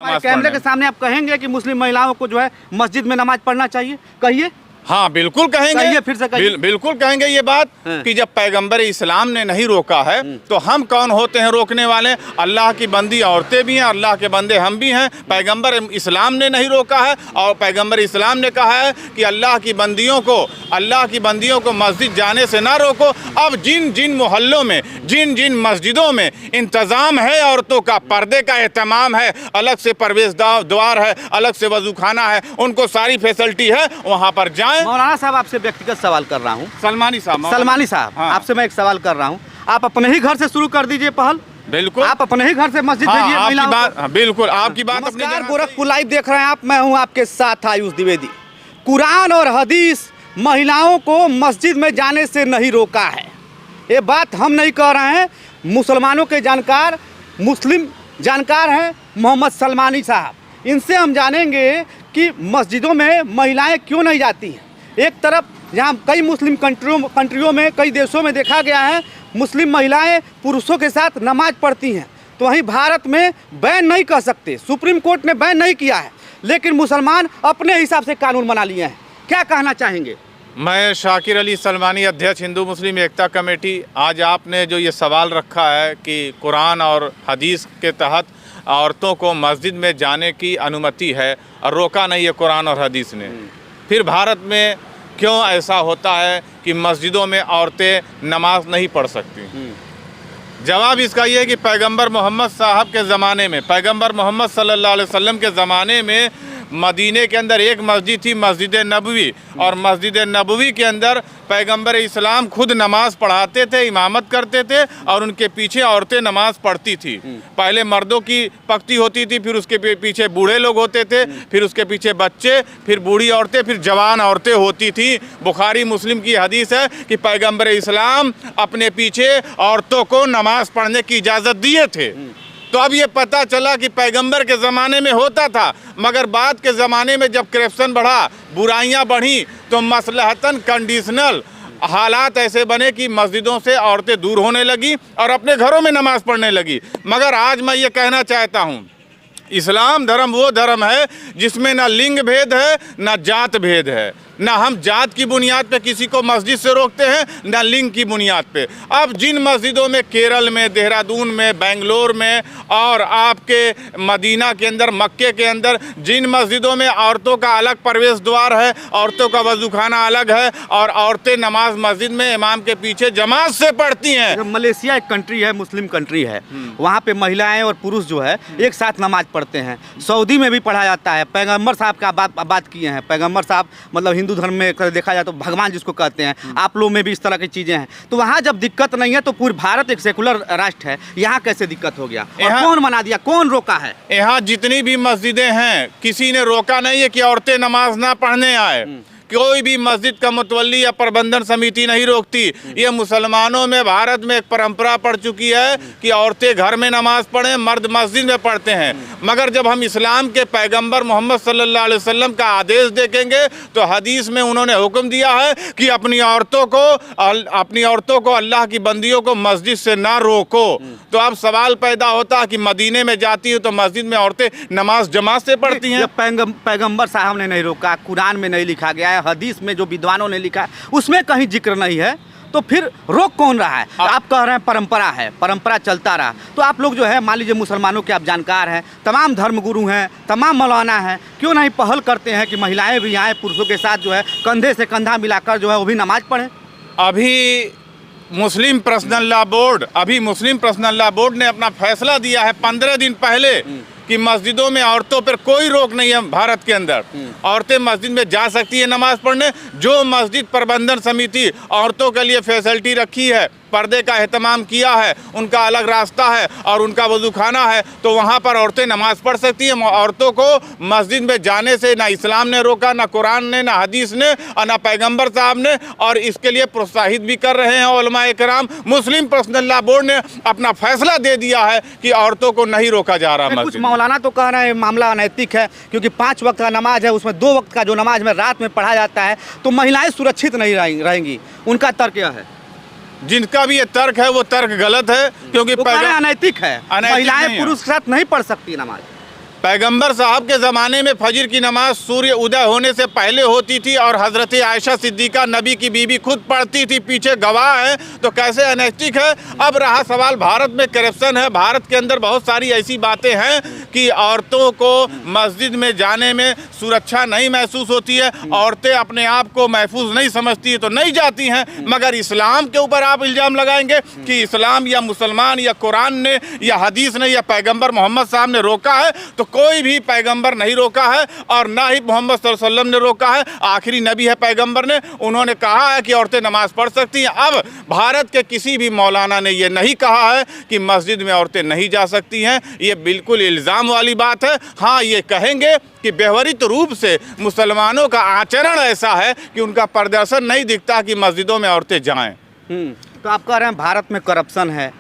नमाज कैमरे पढ़ने। के सामने आप कहेंगे कि मुस्लिम महिलाओं को जो है मस्जिद में नमाज पढ़ना चाहिए? कहिए। हाँ बिल्कुल कहेंगे। कहिए, फिर से कहिए। बिल्कुल कहेंगे ये बात हाँ। कि जब पैगंबर इस्लाम ने नहीं रोका है तो हम कौन होते हैं रोकने वाले? अल्लाह की बंदी औरतें भी हैं, अल्लाह के बंदे हम भी हैं। पैगंबर इस्लाम ने नहीं रोका है और पैगंबर इस्लाम ने कहा है कि अल्लाह की बंदियों को मस्जिद जाने से ना रोको। अब जिन जिन मोहल्लों में, जिन जिन मस्जिदों में इंतज़ाम है औरतों का, पर्दे का एहतमाम है, अलग से प्रवेश द्वार है, अलग से वजूखाना है, उनको सारी फैसिलिटी है, वहाँ पर जाएं। मौलाना साहब, आपसे व्यक्तिगत सवाल कर रहा हूँ। सलमानी साहब हाँ। आपसे मैं एक सवाल कर रहा हूँ, आप अपने ही घर से शुरू कर दीजिए पहल। बिल्कुल, आप अपने ही घर से मस्जिद भेजिए महिलाओं को। बिल्कुल आपकी बात अपनी नमस्कार, जगह गोरखपुर लाइव देख रहे हैं आप, मैं हूं आपके साथ आयुष द्विवेदी। कुरान और हदीस महिलाओं को मस्जिद में जाने से नहीं रोका है। ये बात हम नहीं कह रहे हैं, मुसलमानों के जानकार, मुस्लिम जानकार हैं मोहम्मद सलमानी साहब। इनसे हम जानेंगे कि मस्जिदों में महिलाएं क्यों नहीं जाती हैं। एक तरफ जहाँ कई मुस्लिम कंट्रियों में, कई देशों में देखा गया है मुस्लिम महिलाएं पुरुषों के साथ नमाज पढ़ती हैं, तो वहीं भारत में बैन नहीं कर सकते, सुप्रीम कोर्ट ने बैन नहीं किया है, लेकिन मुसलमान अपने हिसाब से कानून बना लिए हैं। क्या कहना चाहेंगे? मैं शाकिर अली सलमानी, अध्यक्ष हिंदू मुस्लिम एकता कमेटी। आज आपने जो ये सवाल रखा है कि कुरान और हदीस के तहत औरतों को मस्जिद में जाने की अनुमति है और रोका नहीं है कुरान और हदीस ने, फिर भारत में क्यों ऐसा होता है कि मस्जिदों में औरतें नमाज नहीं पढ़ सकती? जवाब इसका ये है कि पैगंबर मोहम्मद साहब के ज़माने में, पैगंबर मोहम्मद सल्लल्लाहु अलैहि वसल्लम के ज़माने में मदीने के अंदर एक मस्जिद थी, मस्जिद नबवी, और मस्जिद नबवी के अंदर पैगंबर इस्लाम खुद नमाज पढ़ाते थे, इमामत करते थे और उनके पीछे औरतें नमाज पढ़ती थी। पहले मर्दों की पक्ति होती थी, फिर उसके पीछे बूढ़े लोग होते थे, फिर उसके पीछे बच्चे, फिर बूढ़ी औरतें, फिर जवान औरतें होती थी। बुखारी मुस्लिम की हदीस है कि पैगंबर इस्लाम अपने पीछे औरतों को नमाज पढ़ने की इजाज़त दिए थे। तो अब ये पता चला कि पैगंबर के ज़माने में होता था, मगर बाद के ज़माने में जब करप्शन बढ़ा, बुराइयां बढ़ी, तो मसलहतन कंडीशनल हालात ऐसे बने कि मस्जिदों से औरतें दूर होने लगी और अपने घरों में नमाज पढ़ने लगी। मगर आज मैं ये कहना चाहता हूँ, इस्लाम धर्म वो धर्म है जिसमें ना लिंग भेद है, ना जात भेद है, ना हम जात की बुनियाद पे किसी को मस्जिद से रोकते हैं, ना लिंग की बुनियाद पे। अब जिन मस्जिदों में, केरल में, देहरादून में, बेंगलोर में और आपके मदीना के अंदर, मक्के के अंदर, जिन मस्जिदों में औरतों का अलग प्रवेश द्वार है, औरतों का वजूखाना अलग है और औरतें नमाज मस्जिद में इमाम के पीछे जमात से पढ़ती हैं। मलेशिया एक कंट्री है, मुस्लिम कंट्री है, वहाँ पे महिलाएं और पुरुष जो है एक साथ नमाज पढ़ते हैं। सऊदी में भी पढ़ा जाता है। पैगंबर साहब का बात किए हैं, पैगंबर साहब मतलब हिंदू धर्म में देखा जाए तो भगवान जिसको कहते हैं, आप लोग में भी इस तरह की चीजें हैं। तो वहाँ जब दिक्कत नहीं है तो पूरे भारत एक सेकुलर राष्ट्र है, यहाँ कैसे दिक्कत हो गया? और कौन मना दिया, कौन रोका है? यहाँ जितनी भी मस्जिदें हैं, किसी ने रोका नहीं है कि औरतें नमाज ना पढ़ने आए। कोई भी मस्जिद का मुतवल्ली या प्रबंधन समिति नहीं रोकती। ये मुसलमानों में, भारत में एक परंपरा पड़ चुकी है कि औरतें घर में नमाज पढ़ें, मर्द मस्जिद में पढ़ते हैं। मगर जब हम इस्लाम के पैगंबर मोहम्मद सल्लल्लाहु अलैहि वसल्लम का आदेश देखेंगे तो हदीस में उन्होंने हुक्म दिया है कि अपनी औरतों को अल्लाह की बंदियों को मस्जिद से ना रोको। तो अब सवाल पैदा होता है कि मदीने में जाती है तो मस्जिद में औरतें नमाज जमात से पढ़ती हैं। पैगंबर साहब ने नहीं रोका, कुरान में नहीं लिखा गया है, हदीस में जो विद्वानों ने लिखा है उसमें कहीं जिक्र नहीं है, तो फिर रोक कौन रहा है? आप कह रहे हैं परंपरा है, परंपरा चलता रहा। तो आप लोग जो है, मान लीजिए मुसलमानों के आप जानकार हैं, तमाम धर्मगुरु हैं, तमाम मौलाना हैं, क्यों नहीं पहल करते हैं कि महिलाएं भी आएँ, पुरुषों के साथ जो है कंधे से कंधा मिलाकर जो है वो भी नमाज पढ़ें? अभी मुस्लिम पर्सनल लॉ बोर्ड ने अपना फैसला दिया है 15 दिन पहले कि मस्जिदों में औरतों पर कोई रोक नहीं है। भारत के अंदर औरतें मस्जिद में जा सकती है नमाज पढ़ने। जो मस्जिद प्रबंधन समिति औरतों के लिए फैसिलिटी रखी है, पर्दे का एहतमाम किया है, उनका अलग रास्ता है और उनका वजूखाना है, तो वहाँ पर औरतें नमाज पढ़ सकती हैं। औरतों को मस्जिद में जाने से ना इस्लाम ने रोका, ना कुरान ने, ना हदीस ने और ना पैगंबर साहब ने, और इसके लिए प्रोत्साहित भी कर रहे हैं उलमाए किराम। मुस्लिम पर्सनल लॉ बोर्ड ने अपना फैसला दे दिया है कि औरतों को नहीं रोका जा रहा। कुछ मौलाना तो कह रहे हैं मामला अनैतिक है, क्योंकि 5 वक्त का नमाज है, उसमें 2 वक्त का जो नमाज में रात में पढ़ा जाता है, तो महिलाएं सुरक्षित नहीं रहेंगी। उनका तर्क क्या है? जिनका भी ये तर्क है वो तर्क गलत है, क्योंकि अनैतिक है। महिलाएं पुरुष के साथ नहीं पढ़ सकती नमाज। पैगंबर साहब के ज़माने में फजर की नमाज सूर्य उदय होने से पहले होती थी और हज़रत आयशा सिद्दीक़ा नबी की बीवी खुद पढ़ती थी, पीछे गवाह है, तो कैसे अनैतिक है। अब रहा सवाल भारत में करप्शन है। भारत के अंदर बहुत सारी ऐसी बातें हैं कि औरतों को मस्जिद में जाने में सुरक्षा नहीं महसूस होती है, औरतें अपने आप को महफूज नहीं समझती है तो नहीं जाती हैं। मगर इस्लाम के ऊपर आप इल्ज़ाम लगाएंगे कि इस्लाम या मुसलमान या कुरान ने या हदीस ने या पैगंबर मोहम्मद साहब ने रोका है, तो कोई भी पैगंबर नहीं रोका है और ना ही मोहम्मद सल्लल्लाहु अलैहि वसल्लम ने रोका है। आखिरी नबी है पैगंबर ने, उन्होंने कहा है कि औरतें नमाज पढ़ सकती हैं। अब भारत के किसी भी मौलाना ने ये नहीं कहा है कि मस्जिद में औरतें नहीं जा सकती हैं। ये बिल्कुल इल्ज़ाम वाली बात है। हाँ, ये कहेंगे कि व्यवहारिक रूप से मुसलमानों का आचरण ऐसा है कि उनका प्रदर्शन नहीं दिखता कि मस्जिदों में औरतें जाएं। तो आप कह रहे हैं भारत में करप्शन है,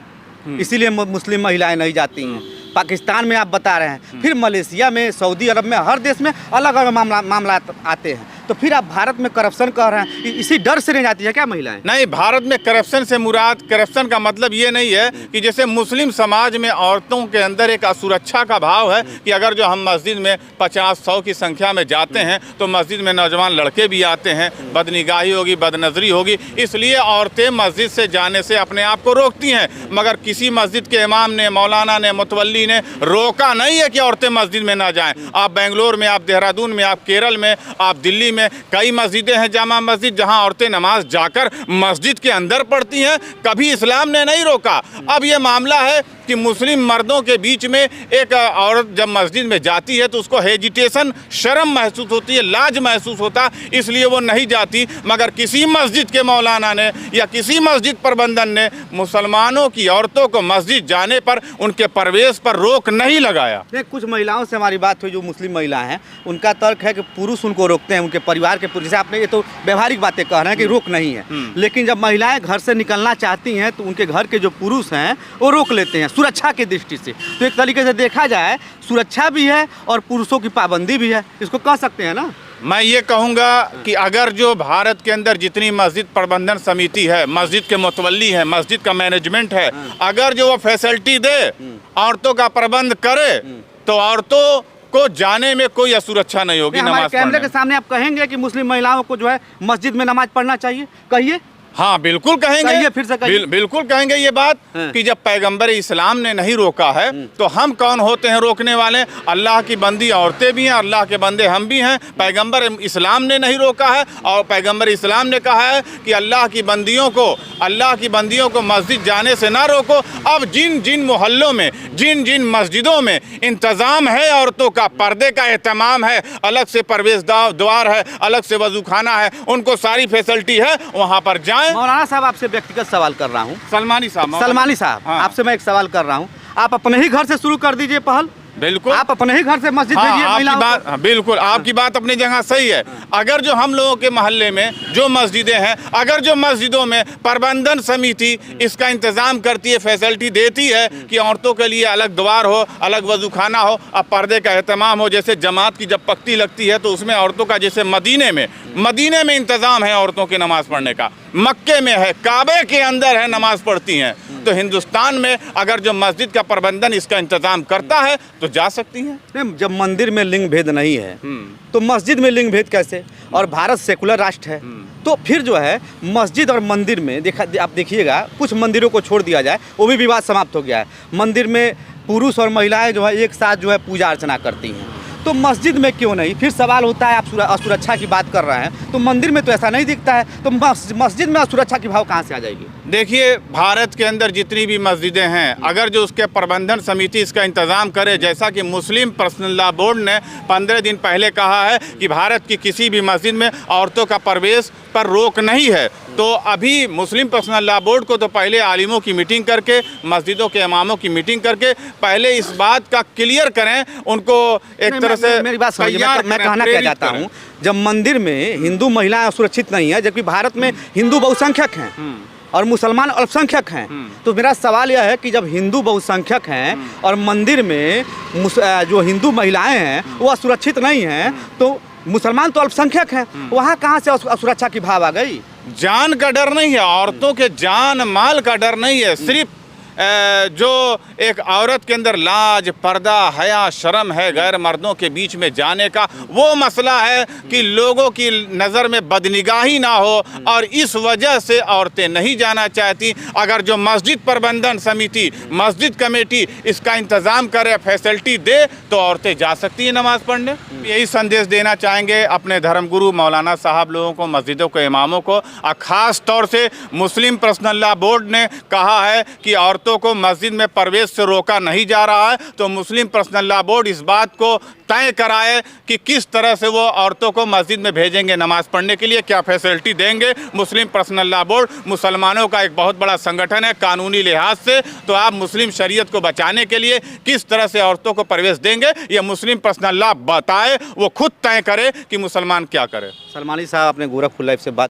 इसीलिए मुस्लिम महिलाएं नहीं जाती हैं। पाकिस्तान में आप बता रहे हैं, फिर मलेशिया में, सऊदी अरब में, हर देश में अलग अलग मामला आते हैं। तो फिर आप भारत में करप्शन कह रहे हैं, इसी डर से नहीं जाती है क्या महिलाएं? नहीं, भारत में करप्शन से मुराद, करप्शन का मतलब ये नहीं है कि जैसे मुस्लिम समाज में औरतों के अंदर एक असुरक्षा का भाव है कि अगर जो हम मस्जिद में 50-100 की संख्या में जाते हैं तो मस्जिद में नौजवान लड़के भी आते हैं, बदनिगाही होगी, बदनजरी होगी, इसलिए औरतें मस्जिद से जाने से अपने आप को रोकती हैं। मगर किसी मस्जिद के इमाम ने, मौलाना ने, मुतवल्ली ने रोका नहीं है कि औरतें मस्जिद में ना जाएं। आप बेंगलोर में, आप देहरादून में, आप केरल में, आप दिल्ली में कई मस्जिदें हैं, जामा मस्जिद, जहां औरतें नमाज जाकर मस्जिद के अंदर पढ़ती हैं। कभी इस्लाम ने नहीं रोका। अब ये मामला है कि मुस्लिम मर्दों के बीच में एक औरत जब मस्जिद में जाती है तो उसको हेजिटेशन, शर्म महसूस होती है, लाज महसूस होता, इसलिए वो नहीं जाती। मगर किसी मस्जिद के मौलाना ने या किसी मस्जिद प्रबंधन ने मुसलमानों की औरतों को मस्जिद जाने पर, उनके प्रवेश पर रोक नहीं लगाया। कुछ महिलाओं से हमारी बात हुई जो मुस्लिम महिला हैं, उनका तर्क है कि पुरुष उनको रोकते हैं, उनके परिवार के पुरुष। जैसे आपने ये तो व्यवहारिक बातें कह रहे हैं कि रोक नहीं है, लेकिन जब महिलाएं घर से निकलना चाहती हैं तो उनके घर के जो पुरुष हैं वो रोक लेते हैं सुरक्षा की दृष्टि से। तो एक तरीके से देखा जाए सुरक्षा भी है और पुरुषों की पाबंदी भी है, इसको कह सकते हैं ना। मैं ये कहूँगा कि अगर जो भारत के अंदर जितनी मस्जिद प्रबंधन समिति है, मस्जिद के मुतवल्ली है, मस्जिद का मैनेजमेंट है, अगर जो वो फैसिलिटी दे, औरतों का प्रबंध करे, तो औरतों को जाने में कोई असुरक्षा नहीं होगी। नमाज कैमरे के सामने आप कहेंगे कि मुस्लिम महिलाओं को जो है मस्जिद में नमाज पढ़ना चाहिए, कहिए। हाँ, बिल्कुल कहेंगे, फिर से कहिए। बिल्कुल कहेंगे ये बात कि जब पैगंबर इस्लाम ने नहीं रोका है तो हम कौन होते हैं रोकने वाले? अल्लाह की बंदी औरतें भी हैं, अल्लाह के बंदे हम भी हैं। पैगंबर इस्लाम ने नहीं रोका है और पैगंबर इस्लाम ने कहा है कि अल्लाह की बंदियों को मस्जिद जाने से ना रोको। अब जिन जिन मोहल्लों में, जिन जिन मस्जिदों में इंतज़ाम है औरतों का, पर्दे का एहतमाम है, अलग से प्रवेश द्वार है, अलग से वजूखाना है, उनको सारी फैसिलिटी है, वहाँ पर जाएं। मौलाना साहब, आपसे व्यक्तिगत सवाल कर रहा हूँ। सलमानी साहब, हाँ। आपसे मैं एक सवाल कर रहा हूँ, आप अपने ही घर से शुरू कर दीजिए पहल। बिल्कुल, आप अपने ही घर से मस्जिद भेजिए महिलाओं को। बिल्कुल, आपकी बात अपनी जगह सही है। अगर जो हम लोगों के मोहल्ले में जो मस्जिदें हैं, अगर जो मस्जिदों में प्रबंधन समिति इसका इंतजाम करती है, फैसिलिटी देती है कि औरतों के लिए अलग द्वार हो, अलग वजूखाना हो, अब पर्दे का एहतमाम हो, जैसे जमात की जब पक्ति लगती है तो उसमें औरतों का, जैसे मदीने में इंतजाम है औरतों की नमाज पढ़ने का, मक्के में है, काबे के अंदर है, नमाज पढ़ती हैं। तो हिंदुस्तान में अगर जो मस्जिद का प्रबंधन इसका इंतजाम करता है तो जा सकती हैं। जब मंदिर में लिंग भेद नहीं है तो मस्जिद में लिंग भेद कैसे? और भारत सेकुलर राष्ट्र है, तो फिर जो है मस्जिद और मंदिर में आप देखिएगा, कुछ मंदिरों को छोड़ दिया जाए, वो भी विवाद समाप्त हो गया है। मंदिर में पुरुष और महिलाएं जो है एक साथ जो है पूजा अर्चना करती हैं, तो मस्जिद में क्यों नहीं? फिर सवाल होता है, आप असुरक्षा की बात कर रहे हैं, तो मंदिर में तो ऐसा नहीं दिखता है, तो मस्जिद में असुरक्षा की भाव कहाँ से आ जाएगी? देखिए, भारत के अंदर जितनी भी मस्जिदें हैं, अगर जो उसके प्रबंधन समिति इसका इंतज़ाम करे, जैसा कि मुस्लिम पर्सनल लॉ बोर्ड ने 15 दिन पहले कहा है कि भारत की किसी भी मस्जिद में औरतों का प्रवेश पर रोक नहीं है, तो अभी मुस्लिम पर्सनल लॉ बोर्ड को तो पहले आलिमों की मीटिंग करके, मस्जिदों के इमामों की मीटिंग करके पहले इस बात का क्लियर करें, उनको एक तरह से। मेरी बात समझिए, मैं कहना क्या चाहता हूँ, जब मंदिर में हिंदू महिलाएं सुरक्षित नहीं है, जबकि भारत में हिंदू बहुसंख्यक हैं और मुसलमान अल्पसंख्यक हैं, तो मेरा सवाल यह है कि जब हिंदू बहुसंख्यक हैं और मंदिर में जो हिंदू महिलाएं हैं वो असुरक्षित नहीं हैं, तो मुसलमान तो अल्पसंख्यक हैं, वहाँ कहाँ से असुरक्षा की भाव आ गई? जान का डर नहीं है, औरतों के जान माल का डर नहीं है, सिर्फ जो एक औरत के अंदर लाज, पर्दा, हया, शर्म है गैर मर्दों के बीच में जाने का, वो मसला है कि लोगों की नज़र में बदनिगाही ना हो और इस वजह से औरतें नहीं जाना चाहती। अगर जो मस्जिद प्रबंधन समिति, मस्जिद कमेटी इसका इंतज़ाम करे, फैसिलिटी दे, तो औरतें जा सकती हैं नमाज़ पढ़ने। यही संदेश देना चाहेंगे अपने धर्मगुरु मौलाना साहब लोगों को, मस्जिदों के इमामों को, और ख़ास तौर से मुस्लिम पर्सनल लॉ बोर्ड ने कहा है कि औरतों को मस्जिद में प्रवेश से रोका नहीं जा रहा है, तो मुस्लिम पर्सनल लॉ बोर्ड इस बात को तय कराए कि किस तरह से वो औरतों को मस्जिद में भेजेंगे नमाज़ पढ़ने के लिए, क्या फैसिलिटी देंगे। मुस्लिम पर्सनल लॉ बोर्ड मुसलमानों का एक बहुत बड़ा संगठन है कानूनी लिहाज से, तो आप मुस्लिम शरीयत को बचाने के लिए किस तरह से औरतों को प्रवेश देंगे, ये मुस्लिम पर्सनल लॉ बताए, वो खुद तय करे कि मुसलमान क्या करे। सलमानी साहब, आपने गोरखपुर लाइव से बात